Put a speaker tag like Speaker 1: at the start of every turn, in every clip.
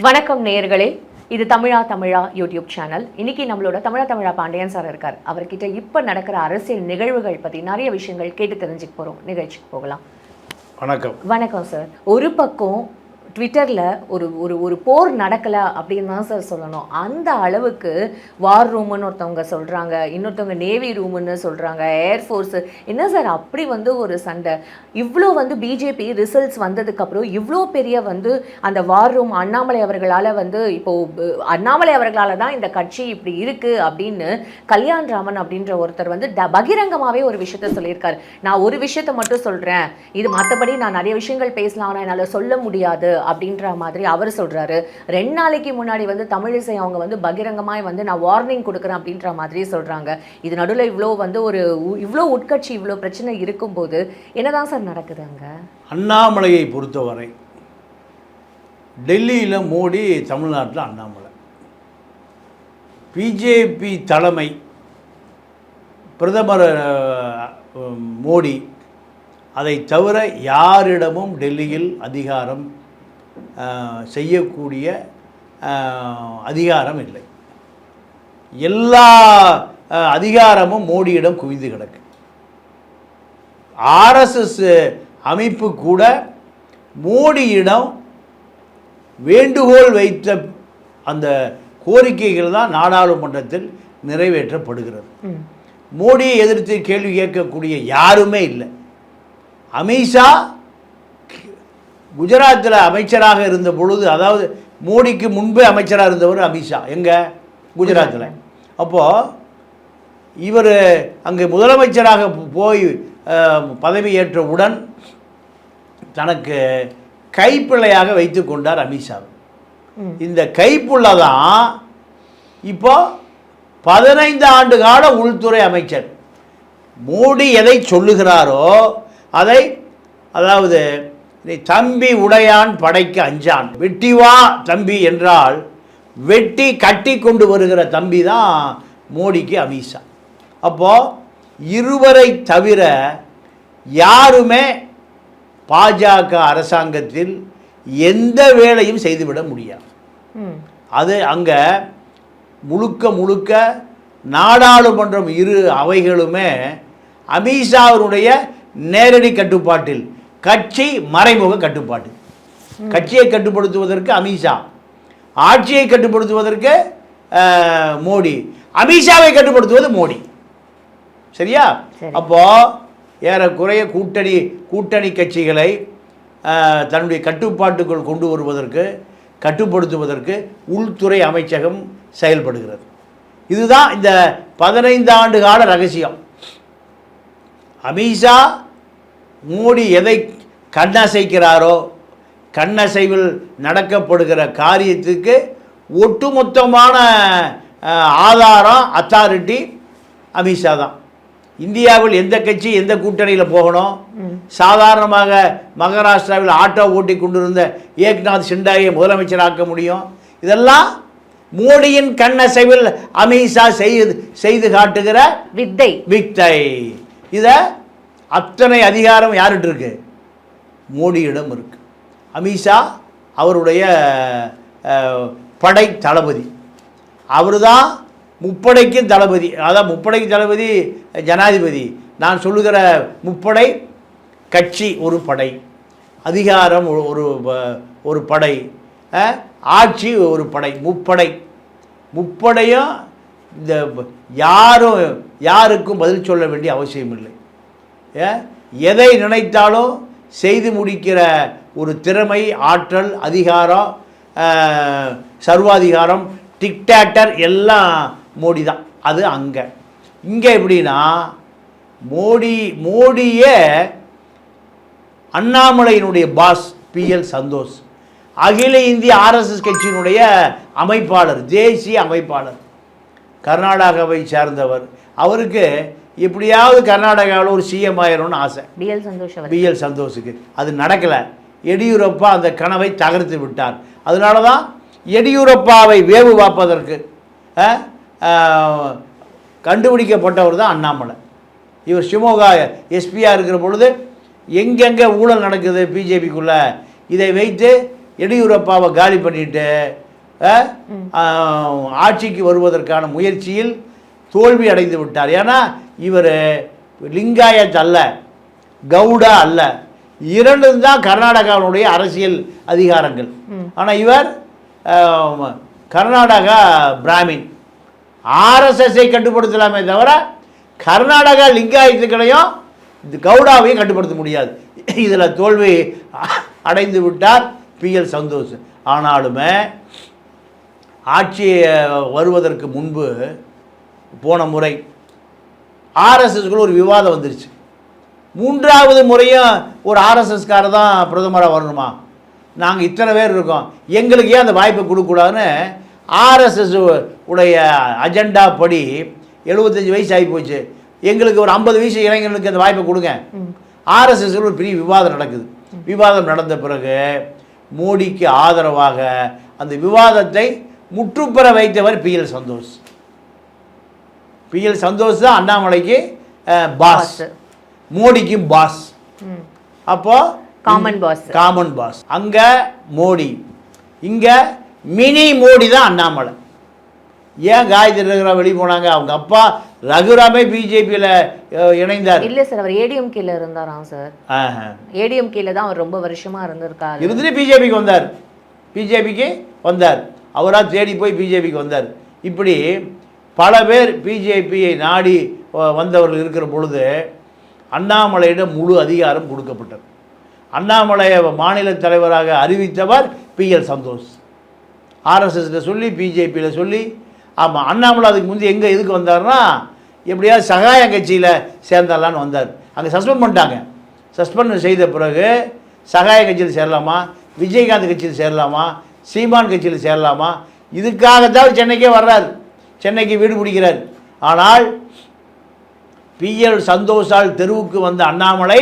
Speaker 1: வணக்கம் நேயர்களே, இது தமிழா யூடியூப் சேனல். இன்னைக்கு நம்மளோட தமிழா பாண்டியன் சார் இருக்கார். அவர்கிட்ட இப்போ நடக்கிற அரசியல் நிகழ்வுகள் பற்றி நிறைய விஷயங்கள் கேட்டு தெரிஞ்சுக்க போகிறோம். நிகழ்ச்சிக்கு போகலாம்.
Speaker 2: வணக்கம்.
Speaker 1: வணக்கம் சார். ஒரு பக்கம் ட்விட்டரில் ஒரு ஒரு ஒரு போர் நடக்கலை அப்படின்னு தான் சார் சொல்லணும். அந்த அளவுக்கு வார் ரூமுன்னு ஒருத்தவங்க சொல்கிறாங்க, இன்னொருத்தவங்க நேவி ரூமுன்னு சொல்கிறாங்க, ஏர்ஃபோர்ஸு. என்ன சார் அப்படி ஒரு சண்டை? இவ்வளோ பிஜேபி ரிசல்ட்ஸ் வந்ததுக்கப்புறம் இவ்வளோ பெரிய அந்த வார் ரூம் அண்ணாமலை அவர்களால் இப்போது அண்ணாமலை அவர்களால் தான் இந்த கட்சி இப்படி இருக்குது அப்படின்னு கல்யாண் ராமன் அப்படின்ற ஒருத்தர் பகிரங்கமாகவே ஒரு விஷயத்த சொல்லியிருக்காரு. நான் ஒரு விஷயத்தை மட்டும் சொல்கிறேன், இது மற்றபடி நான் நிறைய விஷயங்கள் பேசலாம், ஆனால் என்னால் சொல்ல முடியாது அப்படின்ற மாதிரி அவர் சொல்றாரு. 2 நாளைக்கு முன்னாடி தமிழிசை அவங்க பகிரங்கமாய் நான் வார்னிங் கொடுக்குறேன் அப்படின்ற மாதிரி சொல்றாங்க. இது நடுவில் இவ்வளோ உட்கட்சி இவ்வளோ பிரச்சனை இருக்கும்போது என்னதான் சார் நடக்குது அங்க?
Speaker 2: அண்ணாமலையை பொறுத்தவரை டெல்லியில் மோடி, தமிழ்நாட்டில் அண்ணாமலை. பிஜேபி தலைமை பிரதமர் மோடி, அதை தவிர யாரிடமும் டெல்லியில் அதிகாரம் செய்யக்கூடிய அதிகாரம் இல்லை. எல்லா அதிகாரமும் மோடியிடம் குவிந்து கிடக்கு. ஆர்எஸ்எஸ் அமைப்பு கூட மோடியிடம் வேண்டுகோள் வைத்த அந்த கோரிக்கைகள் தான் நாடாளுமன்றத்தில் நிறைவேற்றப்படுகிறது. மோடியை எதிர்த்து கேள்வி கேட்கக்கூடிய யாருமே இல்லை. அமித்ஷா குஜராத்தில் அமைச்சராக இருந்த பொழுது, அதாவது மோடிக்கு முன்பே அமைச்சராக இருந்தவர் அமித்ஷா எங்கே? குஜராத்தில். அப்போது இவர் அங்கே முதலமைச்சராக போய் பதவி ஏற்றவுடன் தனக்கு கைப்பிள்ளையாக வைத்து கொண்டார் அமித்ஷா. இந்த கைப்புள்ள தான் இப்போ 15 ஆண்டு கால உள்துறை அமைச்சர். மோடி எதை சொல்லுகிறாரோ அதை, அதாவது தம்பி உடையான் படைக்கு அஞ்சான், வெட்டி வா தம்பி என்றால் வெட்டி கட்டி கொண்டு வருகிற தம்பி தான் மோடிக்கு அமித்ஷா. அப்போது இருவரை தவிர யாருமே பாஜக அரசாங்கத்தில் எந்த வேலையும் செய்துவிட முடியாது. அது அங்கே முழுக்க நாடாளுமன்றம் இரு அவைகளுமே அமித்ஷாவினுடைய நேரடி கட்டுப்பாட்டில், கட்சி மறைமுக கட்டுப்பாடு. கட்சியை கட்டுப்படுத்துவதற்கு அமித்ஷா, ஆட்சியை கட்டுப்படுத்துவதற்கு மோடி, அமித்ஷாவை கட்டுப்படுத்துவது மோடி. சரியா? அப்போ ஏறக்குறைய கூட்டணி கட்சிகளை தன்னுடைய கட்டுப்பாட்டுக்குள் கொண்டு வருவதற்கு, கட்டுப்படுத்துவதற்கு உள்துறை அமைச்சகம் செயல்படுகிறது. இதுதான் இந்த 15 ஆண்டு கால ரகசியம். அமித்ஷா மோடி எதை கண்ணசைக்கிறாரோ, கண்ணசைவில் நடக்கப்படுகிற காரியத்துக்கு ஒட்டுமொத்தமான ஆதாரம், அத்தாரிட்டி அமித்ஷா தான். இந்தியாவில் எந்த கட்சி எந்த கூட்டணியில் போகணும், சாதாரணமாக மகாராஷ்டிராவில் ஆட்டோ ஓட்டி கொண்டிருந்த ஏக்நாத் ஷிண்டாயை முதலமைச்சராக்க முடியும். இதெல்லாம் மோடியின் கண்ணசைவில் அமித்ஷா செய்து காட்டுகிற வித்தை. இதை அத்தனை அதிகாரம் யார்கிட்ட இருக்கு? மோடியிடம் இருக்கு. அமித்ஷா அவருடைய படை தளபதி, அவர் தான் முப்படைக்கும் தளபதி. அதான் முப்படைக்கு தளபதி ஜனாதிபதி. நான் சொல்லுகிற முப்படை, கட்சி ஒரு படை, அதிகாரம் ஒரு படை, ஆட்சி ஒரு படை, முப்படையும் இந்த யாருக்கும் பதில் சொல்ல வேண்டிய அவசியம் இல்லை. எதை நினைத்தாலும் செய்து முடிக்கிற ஒரு திறமை, ஆற்றல், அதிகாரம், சர்வாதிகாரம், டிக்டேட்டர் எல்லாம் மோடி தான். அது இங்கே எப்படின்னா, மோடியே அண்ணாமலையினுடைய பாஸ் PL சந்தோஷ், அகில இந்திய RSS கட்சியினுடைய அமைப்பாளர், தேசிய அமைப்பாளர், கர்நாடகாவை சேர்ந்தவர். அவருக்கு எப்படியாவது கர்நாடகாவில் ஒரு CM ஆயிரம்னு ஆசை. BL சந்தோஷுக்கு அது நடக்கலை. எடியூரப்பா அந்த கனவை தகர்த்து விட்டார். அதனால தான் எடியூரப்பாவை வேவு பார்ப்பதற்கு கண்டுபிடிக்கப்பட்டவர் தான் அண்ணாமலை. இவர் ஷிமோகா எஸ்பியாக இருக்கிற பொழுது எங்கெங்கே ஊழல் நடக்குது பிஜேபிக்குள்ளே, இதை வைத்து எடியூரப்பாவை காலி பண்ணிட்டு ஆட்சிக்கு வருவதற்கான முயற்சியில் தோல்வி அடைந்து விட்டார். ஏன்னா இவர் லிங்காயத் அல்ல, கவுடா அல்ல, இரண்டும் தான் கர்நாடகாவுடைய அரசியல் அதிகாரங்கள். ஆனால் இவர் கர்நாடகா பிராமின், ஆர்எஸ்எஸ்ஐ கட்டுப்படுத்தலாமே தவிர கர்நாடகா லிங்காயத்துக்களையும் கவுடாவையும் கட்டுப்படுத்த முடியாது. இதில் தோல்வி அடைந்து விட்டார் பிஎல் சந்தோஷ். ஆனாலுமே ஆட்சி வருவதற்கு முன்பு போன முறை ஆர்எஸ்எஸ்க்குள்ள ஒரு விவாதம் வந்துருச்சு. 3வது முறையும் ஒரு ஆர்எஸ்எஸ்காரர் தான் பிரதமராக வரணுமா, நாங்கள் இத்தனை பேர் இருக்கோம், எங்களுக்கு ஏன் அந்த வாய்ப்பை கொடுக்கக்கூடாதுன்னு ஆர்எஸ்எஸ் உடைய அஜெண்டா படி 75 வயசு ஆகி போச்சு, எங்களுக்கு ஒரு 50 வயசு இளைஞர்களுக்கு அந்த வாய்ப்பை கொடுங்க. ஆர்எஸ்எஸ் ஒரு பெரிய விவாதம் நடக்குது. விவாதம் நடந்த பிறகு மோடிக்கு ஆதரவாக அந்த விவாதத்தை முற்றுப்பெற வைத்தவர் பிஎல் சந்தோஷ். பிஎல் சந்தோஷ் தான் அண்ணாமலைக்கு பாஸ், மோடிக்கும் பாஸ். அப்போ காமன் பாஸ். அங்க மோடி, இங்க மினி மோடி தான் அண்ணாமலை. ஏன் காயத்ரி ரகுராம் வெளியே போனாங்க? அவங்க அப்பா ரகுராமே பிஜேபியில் இணைந்தார்.
Speaker 1: இல்லை சார், அவர் ஏடிஎம்கேல இருந்தாராம் சார். ஏடிஎம்கேல தான் அவர் ரொம்ப வருஷமா இருந்திருக்காரு.
Speaker 2: இருந்துட்டு பிஜேபிக்கு வந்தார். பிஜேபிக்கு வந்தார், அவராக தேடி போய் பிஜேபிக்கு வந்தார். இப்படி பல பேர் பிஜேபியை நாடி வந்தவர்கள் இருக்கிற பொழுது அண்ணாமலையிடம் முழு அதிகாரம் கொடுக்கப்பட்டது. அண்ணாமலையை மாநில தலைவராக அறிவித்தவர் பிஎல் சந்தோஷ். ஆர்எஸ்எஸ்ல சொல்லி, பிஜேபியில் சொல்லி. ஆமாம், அண்ணாமலை அதுக்கு முந்தைய எங்கே எதுக்கு வந்தார்னா, எப்படியாவது சகாய கட்சியில் சேர்ந்தாலான்னு வந்தார். அங்கே சஸ்பெண்ட் பண்ணிட்டாங்க. சஸ்பெண்ட் செய்த பிறகு சகாய கட்சியில் சேரலாமா, விஜயகாந்த் கட்சியில் சேரலாமா, சீமான் கட்சியில் சேரலாமா, இதுக்காகத்தான் சென்னைக்கே வர்றார், சென்னைக்கு வீடு பிடிக்கிறார். ஆனால் பிஎல் சந்தோஷால் தெருவுக்கு வந்த அண்ணாமலை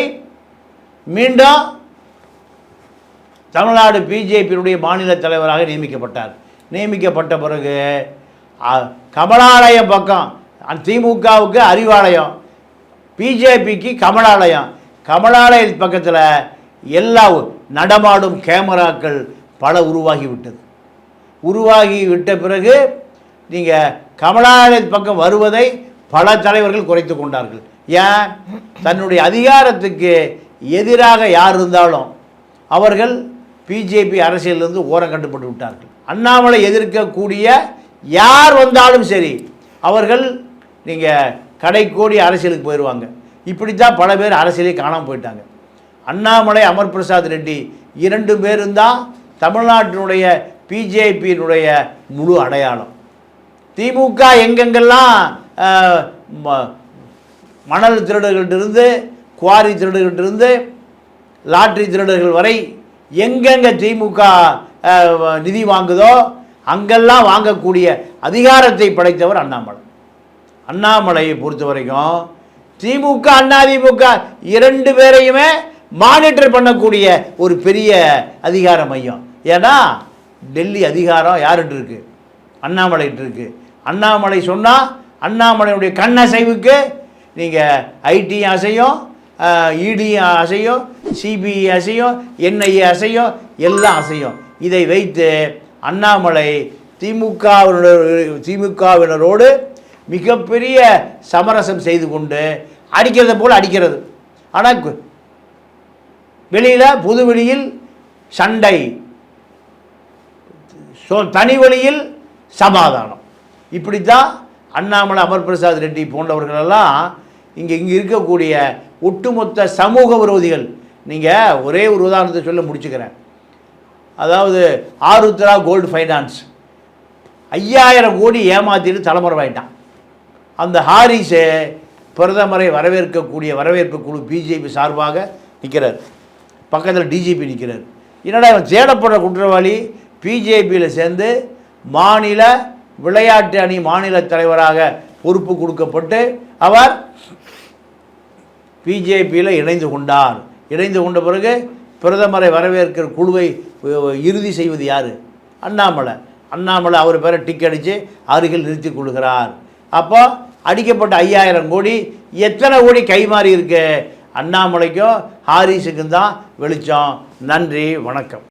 Speaker 2: மீண்டும் தமிழ்நாடு பிஜேபியினுடைய மாநில தலைவராக நியமிக்கப்பட்டார். நியமிக்கப்பட்ட பிறகு கமலாலயம் பக்கம், திமுகவுக்கு அறிவாலயம், பிஜேபிக்கு கமலாலயம். கமலாலய பக்கத்தில் எல்லா நடமாடும் கேமராக்கள் பல உருவாகிவிட்டது. உருவாகி விட்ட பிறகு நீங்கள் கமலாலய பக்கம் வருவதை பல தலைவர்கள் குறைத்து கொண்டார்கள். ஏன்? தன்னுடைய அதிகாரத்துக்கு எதிராக யார் இருந்தாலும் அவர்கள் பிஜேபி அரசியலிருந்து ஓரம் கட்டுப்பட்டு விட்டார்கள். அண்ணாமலை எதிர்க்கக்கூடிய யார் வந்தாலும் சரி, அவர்கள் நீங்கள் கடைக்கோடி அரசியலுக்கு போயிடுவாங்க. இப்படித்தான் பல பேர் அரசியலே காணாமல் போயிட்டாங்க. அண்ணாமலை, அமர் பிரசாத் ரெட்டி 2 பேரும் தான் தமிழ்நாட்டினுடைய பிஜேபியினுடைய முழு அடையாளம். திமுக எங்கெங்கெல்லாம் மணல் திருடர்கள்ட்டிருந்து, குவாரி திருடர்கள்ட்டிருந்து, லாட்ரி திருடர்கள் வரை எங்கெங்கே திமுக நிதி வாங்குதோ அங்கெல்லாம் வாங்கக்கூடிய அதிகாரத்தை படைத்தவர் அண்ணாமலை. அண்ணாமலையை பொறுத்த வரைக்கும் திமுக, அதிமுக 2 பேரையுமே மானிட்டர் பண்ணக்கூடிய ஒரு பெரிய அதிகார மையம். ஏன்னா டெல்லி அதிகாரம் யார்கிட்ட இருக்குது? அண்ணாமலைகிட்ட இருக்குது. அண்ணாமலை சொன்னால் அண்ணாமலையுடைய கண்ணசைவுக்கு நீங்கள் ஐடியும் அசையும், இடியும் அசையும், சிபிஐ அசையும், என்ஐஏ அசையும், எல்லாம் அசையும். இதை வைத்து அண்ணாமலை திமுகவினரோடு மிகப்பெரிய சமரசம் செய்து கொண்டு அடிக்கிறத போல் அடிக்கிறது. ஆனால் வெளியில், பொதுவெளியில் சண்டை, தனி வழியில் சமாதானம். இப்படித்தான் அண்ணாமலை, அமர் பிரசாத் ரெட்டி போன்றவர்களெல்லாம் இங்கே இருக்கக்கூடிய ஒட்டுமொத்த சமூக விரோதிகள். நீங்கள் ஒரே ஒரு உதாரணத்தை சொல்ல முடிச்சுக்கிறேன். அதாவது ஆருத்ரா கோல்டு ஃபைனான்ஸ் 5000 கோடி ஏமாற்றிட்டு தலைமுறைவாயிட்டான். அந்த ஹாரிஸு பிரதமரை வரவேற்கக்கூடிய வரவேற்பு குழு பிஜேபி சார்பாக நிற்கிறார். பக்கத்தில் டிஜிபி நிற்கிறார். என்னடா இவன் தேடப்படுற குற்றவாளி பிஜேபியில் சேர்ந்து மாநில விளையாட்டு அணி மாநில தலைவராக பொறுப்பு கொடுக்கப்பட்டு அவர் பிஜேபியில் இணைந்து கொண்டார். இணைந்து கொண்ட பிறகு பிரதமரை வரவேற்கிற குழுவை இறுதி செய்வது யார்? அண்ணாமலை. அண்ணாமலை அவர் பேரை டிக் அடித்து அருகில் நிறுத்தி கொள்கிறார். அப்போ அடிக்கப்பட்ட 5000 கோடி எத்தனை கோடி கைமாறி இருக்கு? அண்ணாமலைக்கும் ஹாரிஸுக்கும் தான் வெளிச்சம். நன்றி, வணக்கம்.